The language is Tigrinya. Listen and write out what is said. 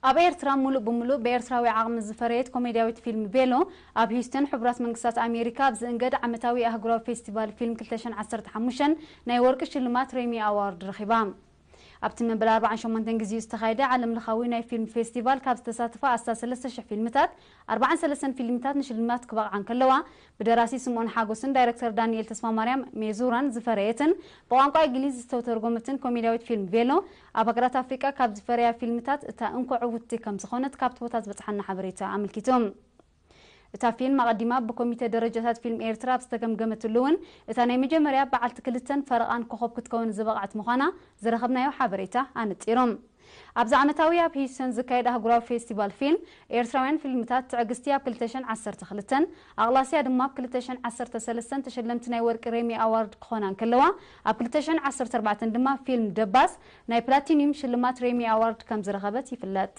ኣብ ኤርትራ ሙሉእ ብሙሉእ ብኤርትራዊ ዓቕሚ ዝፈረየት ኮሜድያዊት ፊልም ቬሎ ኣብ ሂውስተን ሕቡራት መንግስታት ኣሜሪካ ብዝእንገድ ዓመታዊ ኣህጉራዊ ፌስቲቫል ፊልም 2015 ናይ ወርቂ ሽልማት ሬሚ ኣዋርድ ረኺባ ኣብቲ መበል 48 ጊዜ ዝተኻየደ ዓለም ለኻዊ ናይ ፊልም ፌስቲቫል ካብ ዝተሳተፋ ኣስታ 3000 ፊልምታት 43 ፊልምታት ንሽልማት ክበቕዓን ከለዋ ብደራሲ ስምዖን ሓጎስን ዳይሬክተር ዳንኤል ተስፋማርያም ሜዙራን ዝፈረየትን ብቋንቋ እንግሊዝ ዝተተርጎመትን ኮሜድያዊት ፊልም ቬሎ ኣብ ሃገራት ኣፍሪቃ ካብ ዝፈረያ ፊልምታት እታ እንኳ ዕውትቲ ከም ዝኾነት ካብቲ ቦታ ዝበፅሓና ሓበሬታ ኣመልኪቶም እታ ፊልም ኣቐዲማ ብኮሚቴ ደረጃታት ፊልም ኤርትራ ዝተገምገመትሉ እውን እታ ናይ መጀመርያ በዓልቲ ክልተን ፈረቓን ኮኸብ ክትከውን ዝበቕዓት ምዃና ዝረኸብናዮ ሓበሬታ ኣነፂሮም ኣብዚ ዓመታዊ ኣብ ሂውስተን ዝካየድ ኣህጉራዊ ፌስቲቫል ፊልም ኤርትራውያን ፊልምታት ትዕግስቲ ኣብ 2012 ኣቕላስያ ድማ ኣብ 2013 ተሸለምቲ ናይ ወርቂ ሬሚ ኣዋርድ ክኾና ከለዋ ኣብ 2014 ድማ ፊልም ደባስ ናይ ፕላቲኒየም ሽልማት ሬሚ ኣዋርድ ከም ዝረኸበት ይፍለጥ